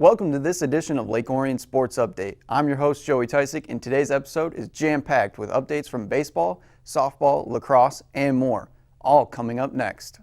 Welcome to this edition of Lake Orion Sports Update. I'm your host, Joey Tysick, and today's episode is jam-packed with updates from baseball, softball, lacrosse, and more, all coming up next.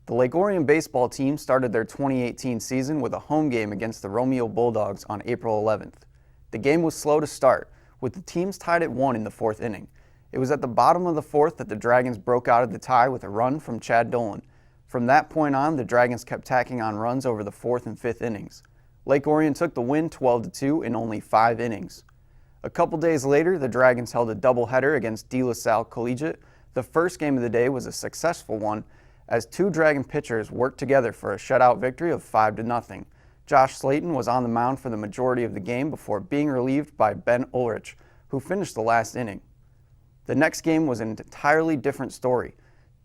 The Lake Orion baseball team started their 2018 season with a home game against the Romeo Bulldogs on April 11th. The game was slow to start, with the teams tied at 1 in the fourth inning. It was at the bottom of the fourth that the Dragons broke out of the tie with a run from Chad Dolan. From that point on, the Dragons kept tacking on runs over the fourth and fifth innings. Lake Orion took the win 12-2 in only 5 innings. A couple days later, the Dragons held a doubleheader against De La Salle Collegiate. The first game of the day was a successful one, as two Dragon pitchers worked together for a shutout victory of 5-0. Josh Slayton was on the mound for the majority of the game before being relieved by Ben Ulrich, who finished the last inning. The next game was an entirely different story.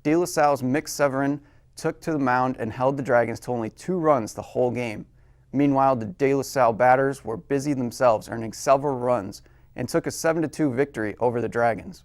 De La Salle's Mick Severin took to the mound and held the Dragons to only 2 runs the whole game. Meanwhile, the De La Salle batters were busy themselves, earning several runs, and took a 7-2 victory over the Dragons.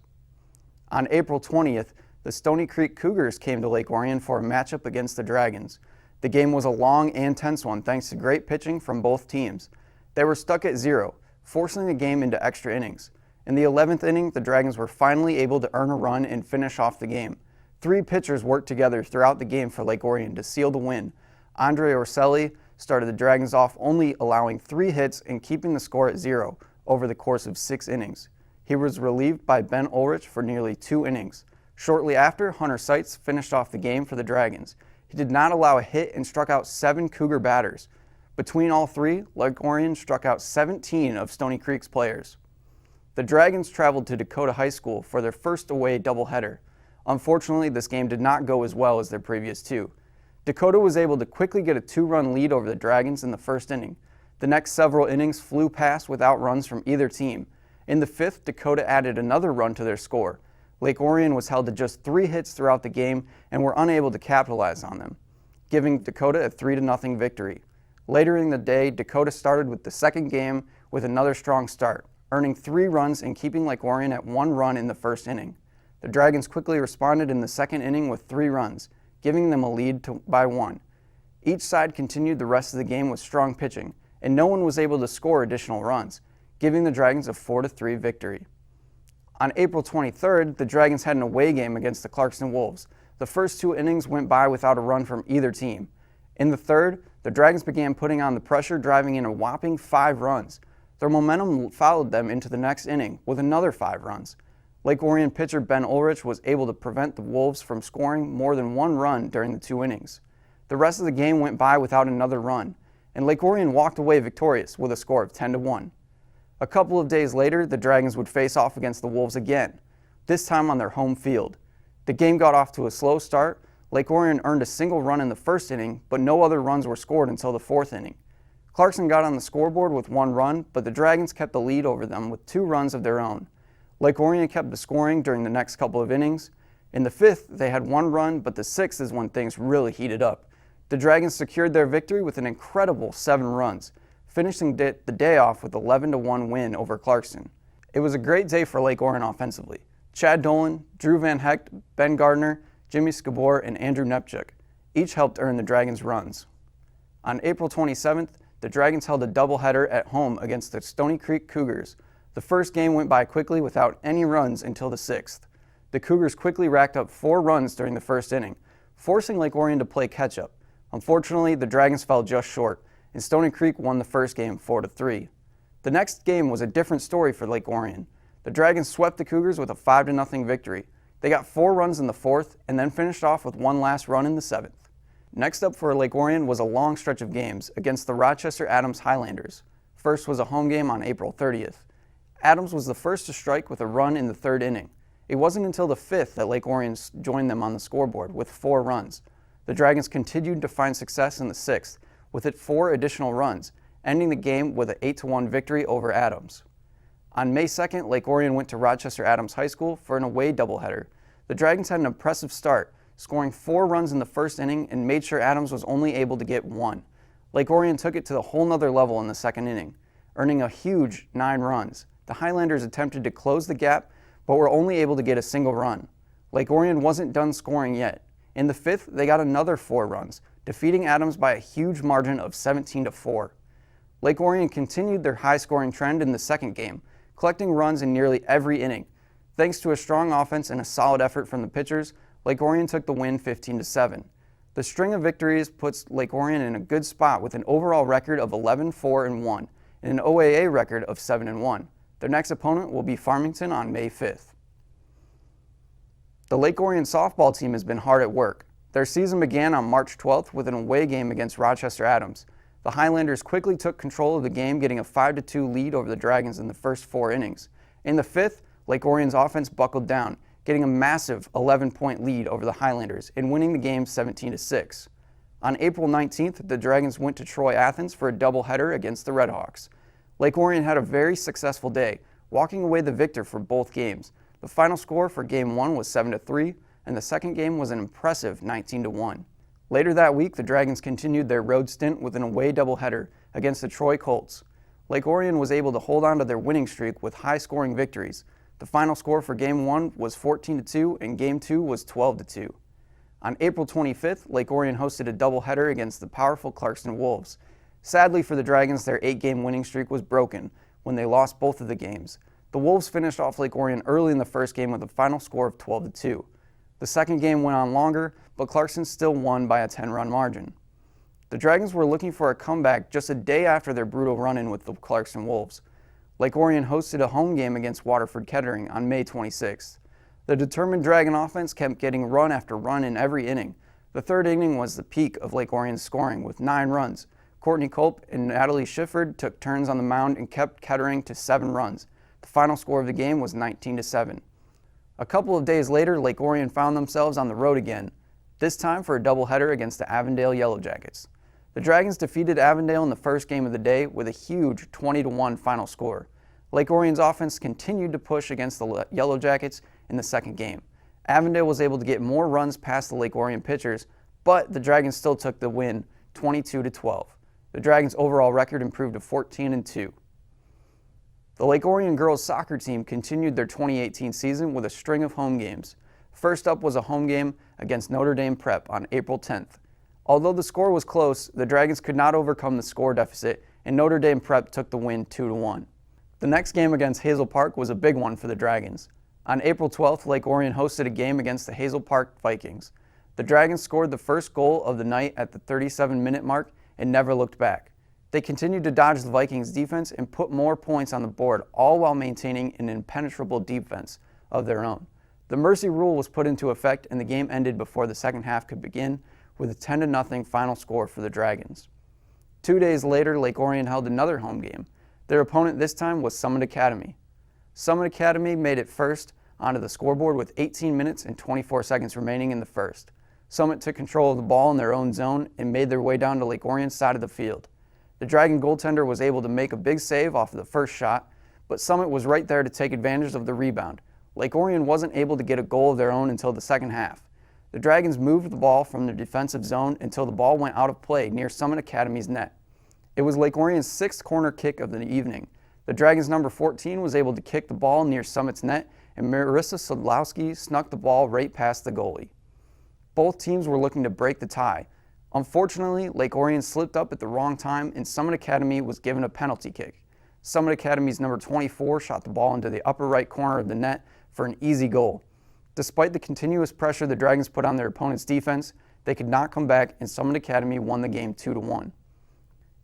On April 20th, the Stony Creek Cougars came to Lake Orion for a matchup against the Dragons. The game was a long and tense one thanks to great pitching from both teams. They were stuck at 0, forcing the game into extra innings. In the 11th inning, the Dragons were finally able to earn a run and finish off the game. 3 pitchers worked together throughout the game for Lake Orion to seal the win. Andre Orselli started the Dragons off, only allowing 3 hits and keeping the score at 0 over the course of 6 innings. He was relieved by Ben Ulrich for nearly 2 innings. Shortly after, Hunter Seitz finished off the game for the Dragons. He did not allow a hit and struck out 7 Cougar batters. Between all 3, Lake Orion struck out 17 of Stony Creek's players. The Dragons traveled to Dakota High School for their first away doubleheader. Unfortunately, this game did not go as well as their previous 2. Dakota was able to quickly get a 2-run lead over the Dragons in the first inning. The next several innings flew past without runs from either team. In the 5th, Dakota added another run to their score. Lake Orion was held to just 3 hits throughout the game and were unable to capitalize on them, giving Dakota a 3-0 victory. Later in the day, Dakota started with the second game with another strong start, earning 3 runs and keeping Lake Orion at 1 run in the first inning. The Dragons quickly responded in the second inning with 3 runs, giving them a lead by 1. Each side continued the rest of the game with strong pitching, and no one was able to score additional runs, giving the Dragons a 4-3 victory. On April 23rd, the Dragons had an away game against the Clarkston Wolves. The first 2 innings went by without a run from either team. In the third, the Dragons began putting on the pressure, driving in a whopping 5 runs. Their momentum followed them into the next inning with another 5 runs. Lake Orion pitcher Ben Ulrich was able to prevent the Wolves from scoring more than 1 run during the 2 innings. The rest of the game went by without another run, and Lake Orion walked away victorious with a score of 10-1. A couple of days later, the Dragons would face off against the Wolves again, this time on their home field. The game got off to a slow start. Lake Orion earned a single run in the first inning, but no other runs were scored until the 4th inning. Clarkson got on the scoreboard with 1 run, but the Dragons kept the lead over them with 2 runs of their own. Lake Orion kept the scoring during the next couple of innings. In the 5th, they had 1 run, but the 6th is when things really heated up. The Dragons secured their victory with an incredible 7 runs. Finishing the day off with 11-1 win over Clarkston. It was a great day for Lake Orion offensively. Chad Dolan, Drew Van Hecht, Ben Gardner, Jimmy Skabor, and Andrew Nepchuk each helped earn the Dragons runs. On April 27th, the Dragons held a doubleheader at home against the Stony Creek Cougars. The first game went by quickly without any runs until the 6th. The Cougars quickly racked up 4 runs during the first inning, forcing Lake Orion to play catch-up. Unfortunately, the Dragons fell just short, and Stony Creek won the first game 4-3. The next game was a different story for Lake Orion. The Dragons swept the Cougars with a 5-0 victory. They got 4 runs in the 4th and then finished off with 1 last run in the 7th. Next up for Lake Orion was a long stretch of games against the Rochester Adams Highlanders. First was a home game on April 30th. Adams was the first to strike with a run in the 3rd inning. It wasn't until the 5th that Lake Orion joined them on the scoreboard with 4 runs. The Dragons continued to find success in the 6th, with 4 additional runs, ending the game with an 8-1 victory over Adams. On May 2nd, Lake Orion went to Rochester Adams High School for an away doubleheader. The Dragons had an impressive start, scoring 4 runs in the first inning and made sure Adams was only able to get 1. Lake Orion took it to a whole nother level in the second inning, earning a huge 9 runs. The Highlanders attempted to close the gap, but were only able to get a single run. Lake Orion wasn't done scoring yet. In the 5th, they got another 4 runs, defeating Adams by a huge margin of 17-4. Lake Orion continued their high-scoring trend in the second game, collecting runs in nearly every inning. Thanks to a strong offense and a solid effort from the pitchers, Lake Orion took the win 15-7. The string of victories puts Lake Orion in a good spot with an overall record of 11-4-1 and an OAA record of 7-1. Their next opponent will be Farmington on May 5th. The Lake Orion softball team has been hard at work. Their season began on March 12th with an away game against Rochester Adams. The Highlanders quickly took control of the game, getting a 5-2 lead over the Dragons in the first 4 innings. In the 5th, Lake Orion's offense buckled down, getting a massive 11-point lead over the Highlanders and winning the game 17-6. On April 19th, the Dragons went to Troy, Athens for a doubleheader against the Redhawks. Lake Orion had a very successful day, walking away the victor for both games. The final score for Game 1 was 7-3, and the second game was an impressive 19-1. Later that week, the Dragons continued their road stint with an away doubleheader against the Troy Colts. Lake Orion was able to hold on to their winning streak with high-scoring victories. The final score for Game 1 was 14-2 and Game 2 was 12-2. On April 25th, Lake Orion hosted a doubleheader against the powerful Clarkston Wolves. Sadly for the Dragons, their 8-game winning streak was broken when they lost both of the games. The Wolves finished off Lake Orion early in the first game with a final score of 12-2. The second game went on longer, but Clarkston still won by a 10-run margin. The Dragons were looking for a comeback just a day after their brutal run-in with the Clarkston Wolves. Lake Orion hosted a home game against Waterford Kettering on May 26th. The determined Dragon offense kept getting run after run in every inning. The third inning was the peak of Lake Orion's scoring with 9 runs. Courtney Culp and Natalie Schifford took turns on the mound and kept Kettering to 7 runs. The final score of the game was 19-7. A couple of days later, Lake Orion found themselves on the road again, this time for a doubleheader against the Avondale Yellow Jackets. The Dragons defeated Avondale in the first game of the day with a huge 20-1 final score. Lake Orion's offense continued to push against the Yellow Jackets in the second game. Avondale was able to get more runs past the Lake Orion pitchers, but the Dragons still took the win 22-12. The Dragons' overall record improved to 14-2. The Lake Orion girls soccer team continued their 2018 season with a string of home games. First up was a home game against Notre Dame Prep on April 10th. Although the score was close, the Dragons could not overcome the score deficit, and Notre Dame Prep took the win 2-1. The next game against Hazel Park was a big one for the Dragons. On April 12th, Lake Orion hosted a game against the Hazel Park Vikings. The Dragons scored the first goal of the night at the 37-minute mark and never looked back. They continued to dodge the Vikings' defense and put more points on the board, all while maintaining an impenetrable defense of their own. The mercy rule was put into effect and the game ended before the second half could begin with a 10-0 final score for the Dragons. 2 days later, Lake Orion held another home game. Their opponent this time was Summit Academy. Summit Academy made it first onto the scoreboard with 18 minutes and 24 seconds remaining in the first. Summit took control of the ball in their own zone and made their way down to Lake Orion's side of the field. The Dragon goaltender was able to make a big save off of the first shot, but Summit was right there to take advantage of the rebound. Lake Orion wasn't able to get a goal of their own until the second half. The Dragons moved the ball from their defensive zone until the ball went out of play near Summit Academy's net. It was Lake Orion's 6th corner kick of the evening. The Dragons' number 14 was able to kick the ball near Summit's net, and Marissa Sodlowski snuck the ball right past the goalie. Both teams were looking to break the tie. Unfortunately, Lake Orion slipped up at the wrong time and Summit Academy was given a penalty kick. Summit Academy's number 24 shot the ball into the upper right corner of the net for an easy goal. Despite the continuous pressure the Dragons put on their opponent's defense, they could not come back and Summit Academy won the game 2-1.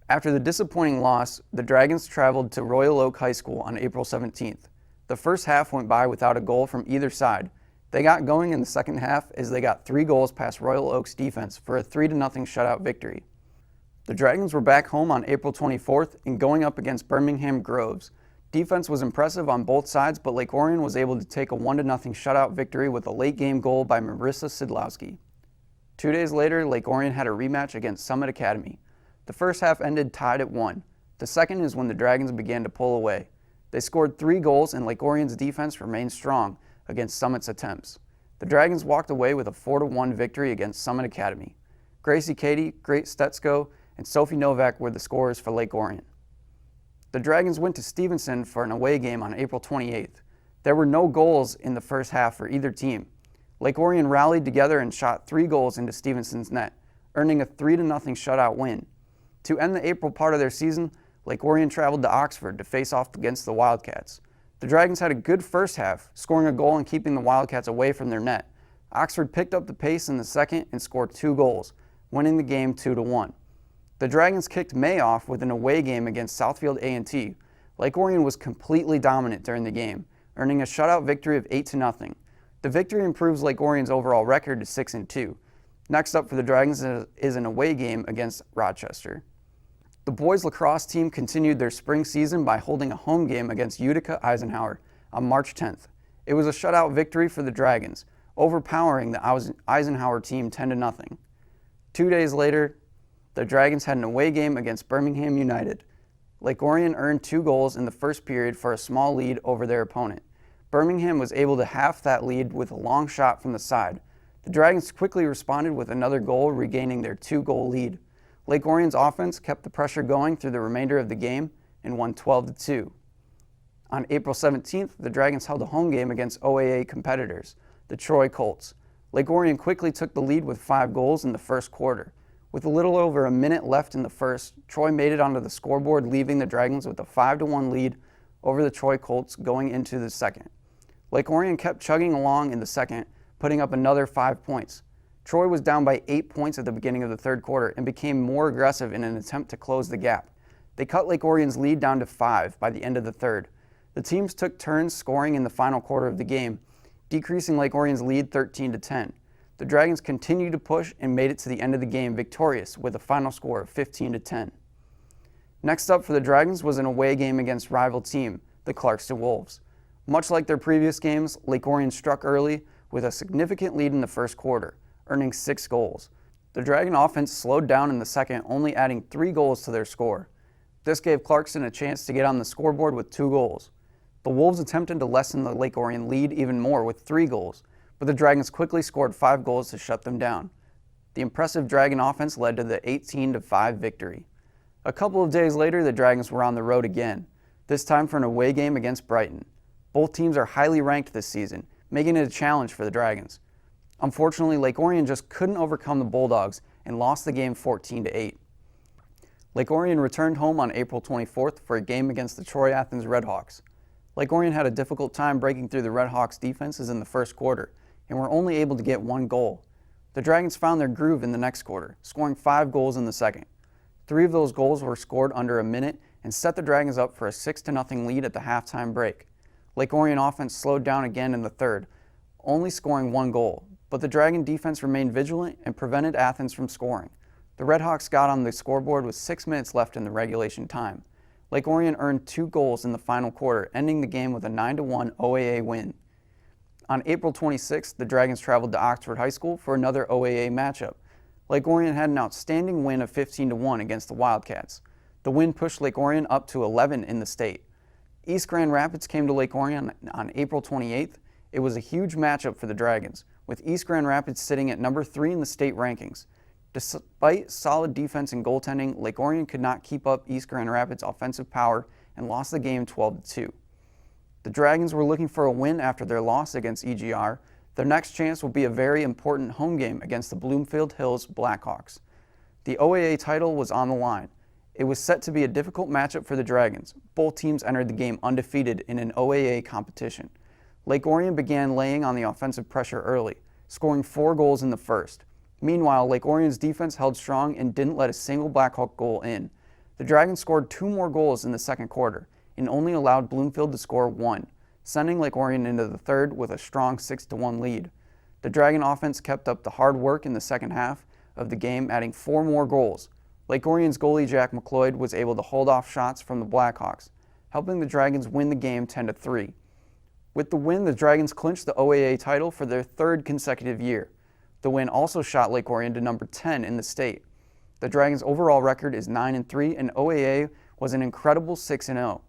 After the disappointing loss, the Dragons traveled to Royal Oak High School on April 17th. The first half went by without a goal from either side. They got going in the second half as they got 3 goals past Royal Oak's defense for a 3-0 shutout victory. The Dragons were back home on April 24th and going up against Birmingham Groves. Defense was impressive on both sides, but Lake Orion was able to take a 1-0 shutout victory with a late-game goal by Marissa Sidlowski. 2 days later, Lake Orion had a rematch against Summit Academy. The first half ended tied at 1. The second is when the Dragons began to pull away. They scored 3 goals and Lake Orion's defense remained strong against Summit's attempts. The Dragons walked away with a 4-1 victory against Summit Academy. Gracie Cady, Great Stetsko, and Sophie Novak were the scorers for Lake Orion. The Dragons went to Stevenson for an away game on April 28th. There were no goals in the first half for either team. Lake Orion rallied together and shot 3 goals into Stevenson's net, earning a 3-0 shutout win. To end the April part of their season, Lake Orion traveled to Oxford to face off against the Wildcats. The Dragons had a good first half, scoring a goal and keeping the Wildcats away from their net. Oxford picked up the pace in the second and scored 2 goals, winning the game 2-1. The Dragons kicked May off with an away game against Southfield A&T. Lake Orion was completely dominant during the game, earning a shutout victory of 8-0. The victory improves Lake Orion's overall record to 6-2. Next up for the Dragons is an away game against Rochester. The boys lacrosse team continued their spring season by holding a home game against Utica Eisenhower on March 10th. It was a shutout victory for the Dragons, overpowering the Eisenhower team 10-0. 2 days later, the Dragons had an away game against Birmingham United. Lake Orion earned 2 goals in the first period for a small lead over their opponent. Birmingham was able to half that lead with a long shot from the side. The Dragons quickly responded with another goal, regaining their 2-goal lead. Lake Orion's offense kept the pressure going through the remainder of the game and won 12-2. On April 17th, the Dragons held a home game against OAA competitors, the Troy Colts. Lake Orion quickly took the lead with 5 goals in the first quarter. With a little over a minute left in the first, Troy made it onto the scoreboard, leaving the Dragons with a 5-1 lead over the Troy Colts going into the second. Lake Orion kept chugging along in the second, putting up another 5 points. Troy was down by 8 points at the beginning of the third quarter and became more aggressive in an attempt to close the gap. They cut Lake Orion's lead down to 5 by the end of the third. The teams took turns scoring in the final quarter of the game, decreasing Lake Orion's lead 13-10. The Dragons continued to push and made it to the end of the game victorious with a final score of 15-10. Next up for the Dragons was an away game against rival team, the Clarkston Wolves. Much like their previous games, Lake Orion struck early with a significant lead in the first quarter, earning 6 goals. The Dragon offense slowed down in the second, only adding 3 goals to their score. This gave Clarkston a chance to get on the scoreboard with 2 goals. The Wolves attempted to lessen the Lake Orion lead even more with 3 goals, but the Dragons quickly scored 5 goals to shut them down. The impressive Dragon offense led to the 18-5 victory. A couple of days later, the Dragons were on the road again, this time for an away game against Brighton. Both teams are highly ranked this season, making it a challenge for the Dragons. Unfortunately, Lake Orion just couldn't overcome the Bulldogs and lost the game 14-8. Lake Orion returned home on April 24th for a game against the Troy Athens Redhawks. Lake Orion had a difficult time breaking through the Redhawks' defenses in the first quarter and were only able to get 1 goal. The Dragons found their groove in the next quarter, scoring 5 goals in the second. 3 of those goals were scored under a minute and set the Dragons up for a 6-0 lead at the halftime break. Lake Orion offense slowed down again in the third, only scoring 1 goal, but the Dragon defense remained vigilant and prevented Athens from scoring. The Redhawks got on the scoreboard with 6 minutes left in the regulation time. Lake Orion earned 2 goals in the final quarter, ending the game with a 9-1 OAA win. On April 26th, the Dragons traveled to Oxford High School for another OAA matchup. Lake Orion had an outstanding win of 15-1 against the Wildcats. The win pushed Lake Orion up to 11 in the state. East Grand Rapids came to Lake Orion on April 28th. It was a huge matchup for the Dragons, with East Grand Rapids sitting at number 3 in the state rankings. Despite solid defense and goaltending, Lake Orion could not keep up East Grand Rapids' offensive power and lost the game 12-2. The Dragons were looking for a win after their loss against EGR. Their next chance will be a very important home game against the Bloomfield Hills Blackhawks. The OAA title was on the line. It was set to be a difficult matchup for the Dragons. Both teams entered the game undefeated in an OAA competition. Lake Orion began laying on the offensive pressure early, scoring 4 goals in the first. Meanwhile, Lake Orion's defense held strong and didn't let a single Blackhawk goal in. The Dragons scored 2 more goals in the second quarter and only allowed Bloomfield to score 1, sending Lake Orion into the third with a strong 6-1 lead. The Dragon offense kept up the hard work in the second half of the game, adding 4 more goals. Lake Orion's goalie Jack McLeod was able to hold off shots from the Blackhawks, helping the Dragons win the game 10-3. With the win, the Dragons clinched the OAA title for their 3rd consecutive year. The win also shot Lake Orion to number 10 in the state. The Dragons' overall record is 9-3, and OAA was an incredible 6-0.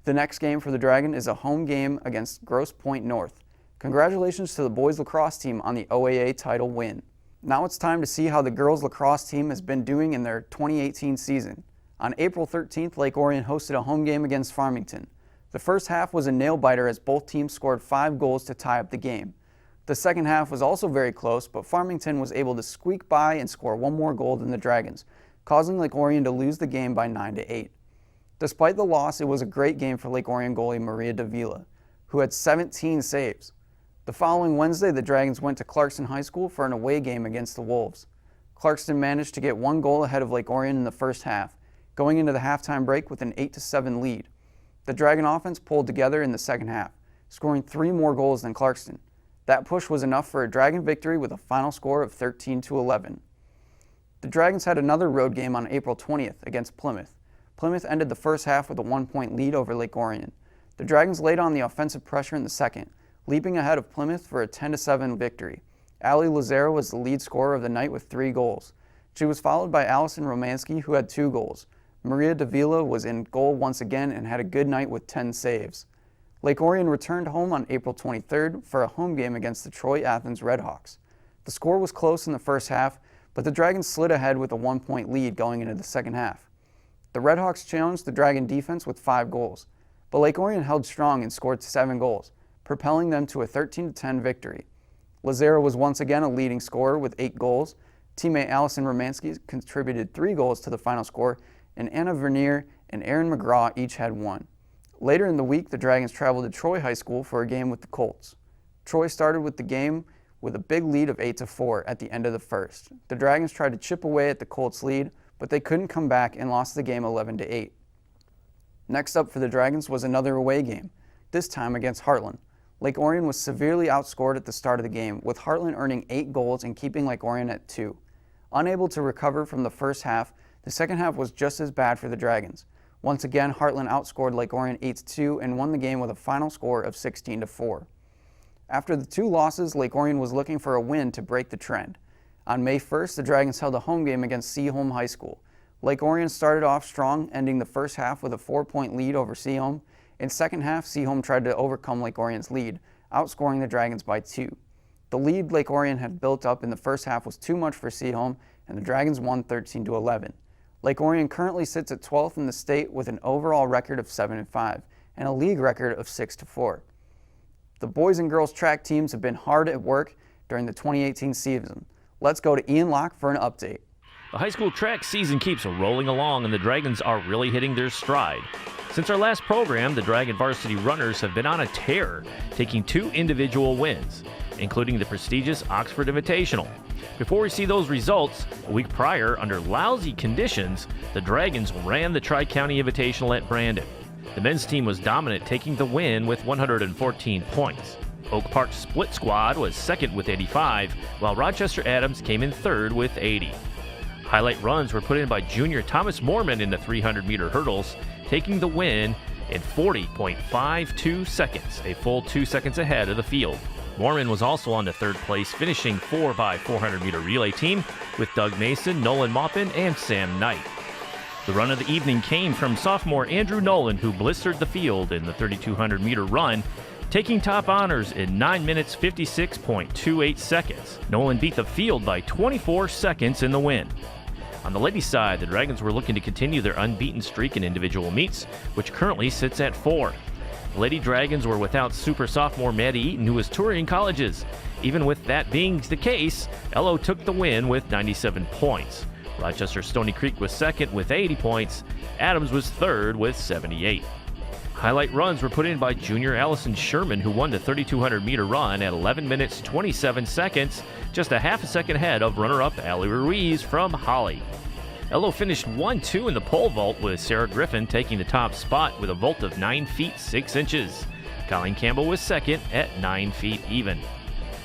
The next game for the Dragon is a home game against Grosse Pointe North. Congratulations to the boys lacrosse team on the OAA title win. Now it's time to see how the girls lacrosse team has been doing in their 2018 season. On April 13th, Lake Orion hosted a home game against Farmington. The first half was a nail-biter as both teams scored 5 goals to tie up the game. The second half was also very close, but Farmington was able to squeak by and score one more goal than the Dragons, causing Lake Orion to lose the game by 9-8. Despite the loss, it was a great game for Lake Orion goalie Maria Davila, who had 17 saves. The following Wednesday, the Dragons went to Clarkston High School for an away game against the Wolves. Clarkston managed to get 1 goal ahead of Lake Orion in the first half, going into the halftime break with an 8-7 lead. The Dragon offense pulled together in the second half, scoring 3 more goals than Clarkston. That push was enough for a Dragon victory with a final score of 13-11. The Dragons had another road game on April 20th against Plymouth. Plymouth ended the first half with a 1-point lead over Lake Orion. The Dragons laid on the offensive pressure in the second, leaping ahead of Plymouth for a 10-7 victory. Allie Lazaro was the lead scorer of the night with 3 goals. She was followed by Allison Romanski, who had 2 goals. Maria Davila was in goal once again and had a good night with 10 saves. Lake Orion returned home on April 23rd for a home game against the Troy Athens Redhawks. The score was close in the first half, but the Dragons slid ahead with a 1-point lead going into the second half. The Redhawks challenged the Dragon defense with 5 goals, but Lake Orion held strong and scored 7 goals, propelling them to a 13-10 victory. Lazaro was once again a leading scorer with 8 goals. Teammate Allison Romanski contributed 3 goals to the final score, and Anna Vernier and Erin McGraw each had 1. Later in the week, the Dragons traveled to Troy High School for a game with the Colts. Troy started with the game with a big lead of 8-4 at the end of the first. The Dragons tried to chip away at the Colts' lead, but they couldn't come back and lost the game 11-8. Next up for the Dragons was another away game, this time against Heartland. Lake Orion was severely outscored at the start of the game, with Heartland earning 8 goals and keeping Lake Orion at 2. Unable to recover from the first half, the second half was just as bad for the Dragons. Once again, Heartland outscored Lake Orion 8-2 and won the game with a final score of 16-4. After the 2 losses, Lake Orion was looking for a win to break the trend. On May 1st, the Dragons held a home game against Seaholm High School. Lake Orion started off strong, ending the first half with a 4-point lead over Seaholm. In second half, Seaholm tried to overcome Lake Orion's lead, outscoring the Dragons by 2. The lead Lake Orion had built up in the first half was too much for Seaholm, and the Dragons won 13-11. Lake Orion currently sits at 12th in the state with an overall record of 7-5 and a league record of 6-4. The boys and girls track teams have been hard at work during the 2018 season. Let's go to Ian Locke for an update. The high school track season keeps rolling along and the Dragons are really hitting their stride. Since our last program, the Dragon varsity runners have been on a tear, taking 2 individual wins, including the prestigious Oxford Invitational. Before we see those results, a week prior, under lousy conditions, the Dragons ran the Tri-County Invitational at Brandon. The men's team was dominant, taking the win with 114 points. Oak Park's split squad was second with 85, while Rochester Adams came in third with 80. Highlight runs were put in by junior Thomas Mormon in the 300-meter hurdles, taking the win in 40.52 seconds, a full 2 seconds ahead of the field. Mormon was also on the 3rd place, finishing 4x400-meter relay team with Doug Mason, Nolan Maupin, and Sam Knight. The run of the evening came from sophomore Andrew Nolan, who blistered the field in the 3,200-meter run, taking top honors in 9 minutes 56.28 seconds. Nolan beat the field by 24 seconds in the win. On the ladies' side, the Dragons were looking to continue their unbeaten streak in individual meets, which currently sits at 4. The Lady Dragons were without super sophomore Maddie Eaton, who was touring colleges. Even with that being the case, LO took the win with 97 points. Rochester Stony Creek was second with 80 points. Adams was third with 78. Highlight runs were put in by junior Allison Sherman, who won the 3,200-meter run at 11 minutes 27 seconds, just a half a second ahead of runner-up Allie Ruiz from Holly. LO finished 1-2 in the pole vault, with Sarah Griffin taking the top spot with a vault of 9 feet 6 inches. Colleen Campbell was second at 9 feet even.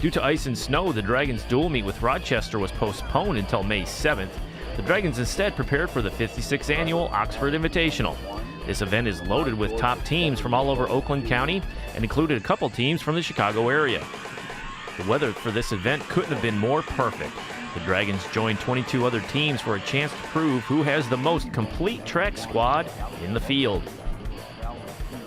Due to ice and snow, the Dragons' dual meet with Rochester was postponed until May 7th. The Dragons instead prepared for the 56th annual Oxford Invitational. This event is loaded with top teams from all over Oakland County and included a couple teams from the Chicago area. The weather for this event couldn't have been more perfect. The Dragons joined 22 other teams for a chance to prove who has the most complete track squad in the field.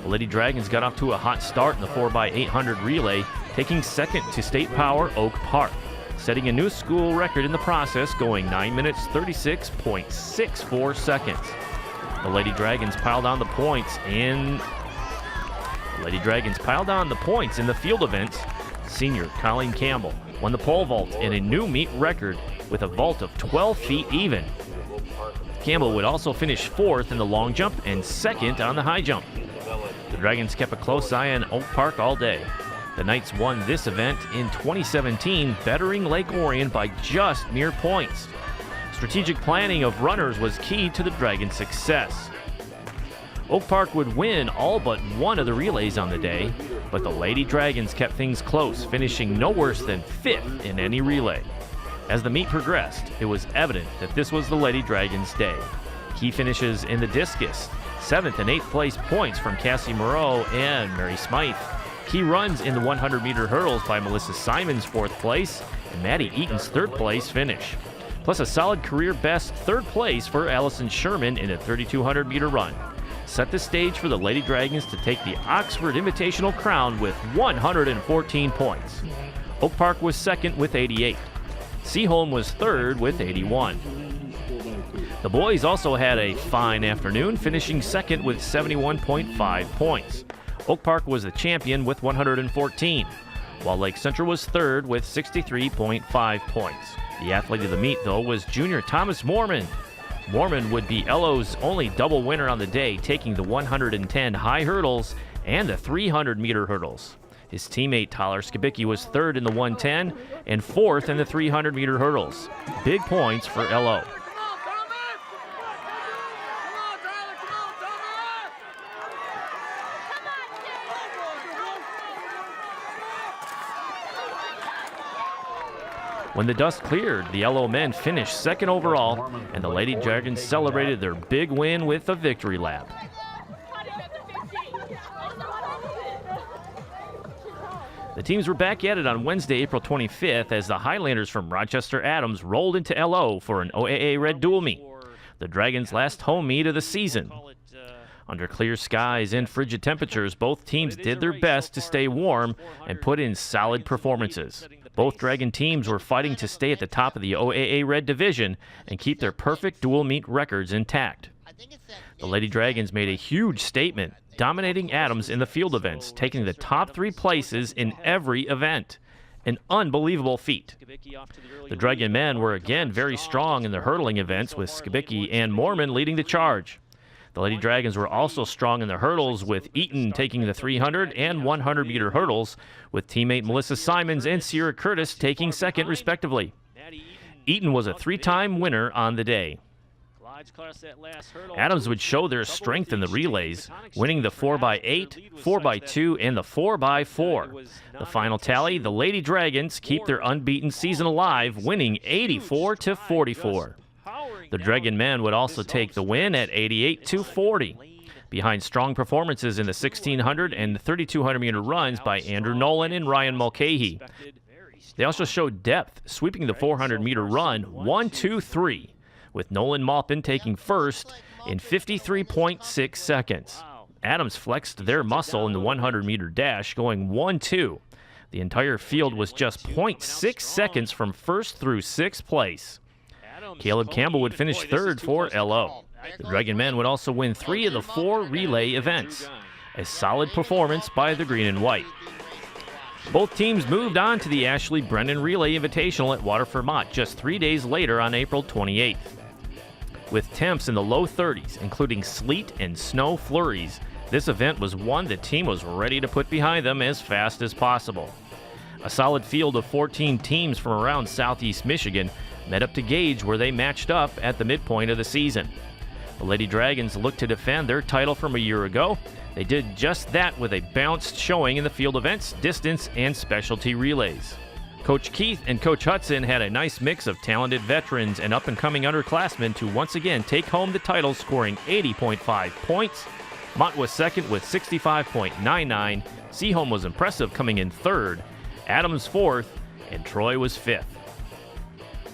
The Lady Dragons got off to a hot start in the 4x800 relay, taking second to State Power Oak Park, setting a new school record in the process, going 9 minutes 36.64 seconds. The Lady Dragons piled on the points in the field events. Senior Colleen Campbell won the pole vault in a new meet record with a vault of 12 feet even. Campbell would also finish fourth in the long jump and second on the high jump. The Dragons kept a close eye on Oak Park all day. The Knights won this event in 2017, bettering Lake Orion by just mere points. Strategic planning of runners was key to the Dragons' success. Oak Park would win all but one of the relays on the day, but the Lady Dragons kept things close, finishing no worse than fifth in any relay. As the meet progressed, it was evident that this was the Lady Dragons' day. Key finishes in the discus, 7th and 8th place points from Cassie Moreau and Mary Smythe. Key runs in the 100-meter hurdles by Melissa Simon's 4th place and Maddie Eaton's 3rd place finish. Plus a solid career best 3rd place for Allison Sherman in a 3,200-meter run. Set the stage for the Lady Dragons to take the Oxford Invitational crown with 114 points. Oak Park was second with 88. Seaholm was third with 81. The boys also had a fine afternoon, finishing second with 71.5 points. Oak Park was the champion with 114, while Lake Central was third with 63.5 points. The athlete of the meet, though, was junior Thomas Mormon. Mormon would be LO's only double winner on the day, taking the 110 high hurdles and the 300-meter hurdles. His teammate Tyler Skibicki was third in the 110 and fourth in the 300-meter hurdles. Big points for LO. When the dust cleared, the LO men finished second overall, and the Lady Dragons celebrated their big win with a victory lap. The teams were back at it on Wednesday, April 25th, as the Highlanders from Rochester Adams rolled into LO for an OAA Red Dual meet, the Dragons' last home meet of the season. Under clear skies and frigid temperatures, both teams did their best to stay warm and put in solid performances. Both Dragon teams were fighting to stay at the top of the OAA Red Division and keep their perfect dual meet records intact. The Lady Dragons made a huge statement, dominating Adams in the field events, taking the top 3 places in every event. An unbelievable feat. The Dragon men were again very strong in the hurdling events, with Skibicki and Mormon leading the charge. The Lady Dragons were also strong in the hurdles, with Eaton taking the 300 and 100-meter hurdles, with teammate Melissa Simons and Sierra Curtis taking second, respectively. Eaton was a 3-time winner on the day. Adams would show their strength in the relays, winning the 4x8, 4x2, and the 4x4. The final tally, the Lady Dragons keep their unbeaten season alive, winning 84-44. The Dragon men would also take the win at 88-40, behind strong performances in the 1,600 and 3,200-meter runs by Andrew Nolan and Ryan Mulcahy. They also showed depth, sweeping the 400-meter run 1-2-3, with Nolan Maupin taking first in 53.6 seconds. Adams flexed their muscle in the 100-meter dash, going 1-2. The entire field was just 0.6 seconds from first through 6th place. Caleb Campbell would finish third for LO. The Dragon men would also win 3 of the 4 relay events. A solid performance by the green and white. Both teams moved on to the Ashley Brennan Relay Invitational at Waterford Mott just 3 days later on April 28th. With temps in the low 30s, including sleet and snow flurries, this event was one the team was ready to put behind them as fast as possible. A solid field of 14 teams from around southeast Michigan met up to gauge where they matched up at the midpoint of the season. The Lady Dragons looked to defend their title from a year ago. They did just that with a balanced showing in the field events, distance, and specialty relays. Coach Keith and Coach Hudson had a nice mix of talented veterans and up-and-coming underclassmen to once again take home the title, scoring 80.5 points. Mott was second with 65.99. Seaholm was impressive, coming in third. Adams fourth, and Troy was fifth.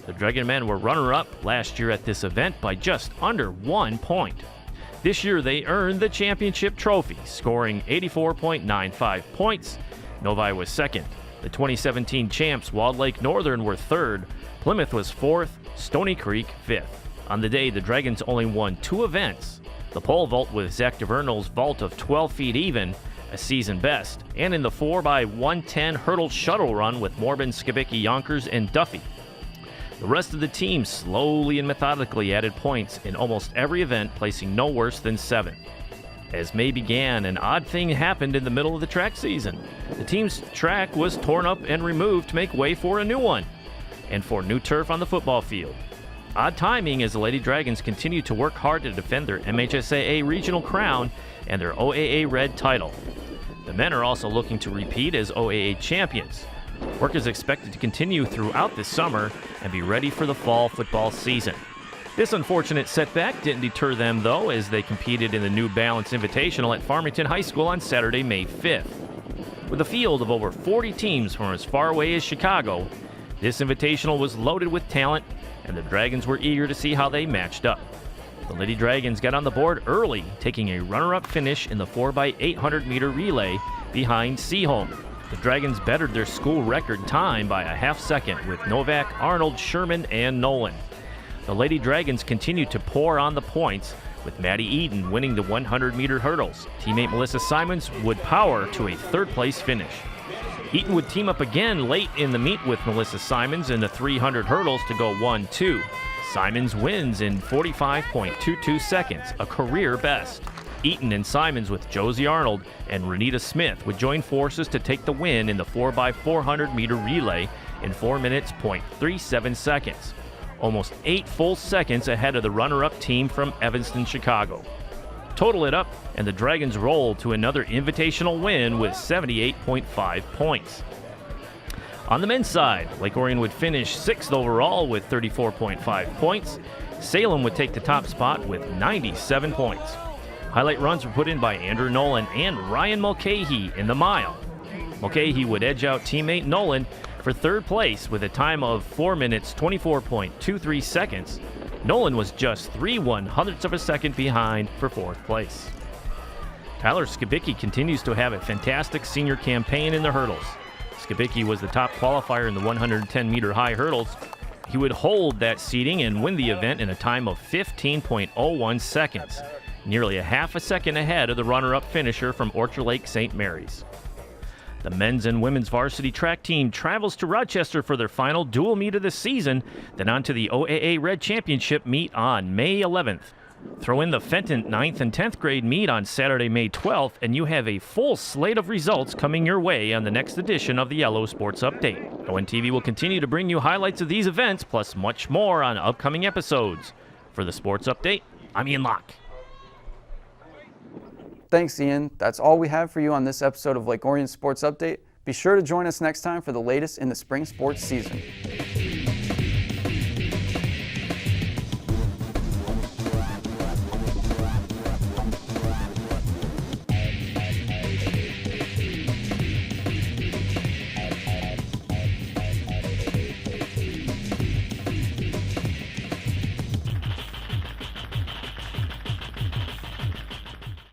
The Dragon men were runner-up last year at this event by just under 1 point. This year they earned the championship trophy, scoring 84.95 points. Novi was second. The 2017 champs Walled Lake Northern were third. Plymouth was fourth. Stony Creek fifth. On the day, the Dragons only won 2 events. The pole vault with Zach DeVernal's vault of 12 feet even, a season best, and in the 4x110 hurdle shuttle run with Morbin, Skibicki, Yonkers, and Duffy. The rest of the team slowly and methodically added points in almost every event, placing no worse than 7. As May began, an odd thing happened in the middle of the track season. The team's track was torn up and removed to make way for a new one, and for new turf on the football field. Odd timing as the Lady Dragons continue to work hard to defend their MHSAA regional crown and their OAA Red title. The men are also looking to repeat as OAA champions. Work is expected to continue throughout this summer and be ready for the fall football season. This unfortunate setback didn't deter them, though, as they competed in the New Balance Invitational at Farmington High School on Saturday, May 5th. With a field of over 40 teams from as far away as Chicago, this invitational was loaded with talent, and the Dragons were eager to see how they matched up. The Lady Dragons got on the board early, taking a runner-up finish in the 4x800 meter relay behind Seaholm. The Dragons bettered their school record time by a half second with Novak, Arnold, Sherman, and Nolan. The Lady Dragons continued to pour on the points, with Maddie Eden winning the 100-meter hurdles. Teammate Melissa Simons would power to a third-place finish. Eaton would team up again late in the meet with Melissa Simons in the 300 hurdles to go 1-2. Simons wins in 45.22 seconds, a career best. Eaton and Simons with Josie Arnold and Renita Smith would join forces to take the win in the 4x400 meter relay in 4 minutes, 37 seconds. Almost 8 full seconds ahead of the runner-up team from Evanston, Chicago. Total it up, and the Dragons roll to another invitational win with 78.5 points. On the men's side, Lake Orion would finish 6th overall with 34.5 points. Salem would take the top spot with 97 points. Highlight runs were put in by Andrew Nolan and Ryan Mulcahy in the mile. Mulcahy would edge out teammate Nolan for third place with a time of 4 minutes, 24.23 seconds. Nolan was just 0.03 of a second behind for fourth place. Tyler Skibicki continues to have a fantastic senior campaign in the hurdles. Skibicki was the top qualifier in the 110-meter high hurdles. He would hold that seeding and win the event in a time of 15.01 seconds, nearly a half a second ahead of the runner-up finisher from Orchard Lake St. Mary's. The men's and women's varsity track team travels to Rochester for their final dual meet of the season, then on to the OAA Red Championship meet on May 11th. Throw in the Fenton 9th and 10th grade meet on Saturday, May 12th, and you have a full slate of results coming your way on the next edition of the Yellow Sports Update. ONTV will continue to bring you highlights of these events, plus much more on upcoming episodes. For the Sports Update, I'm Ian Locke. Thanks, Ian. That's all we have for you on this episode of Lake Orion Sports Update. Be sure to join us next time for the latest in the spring sports season.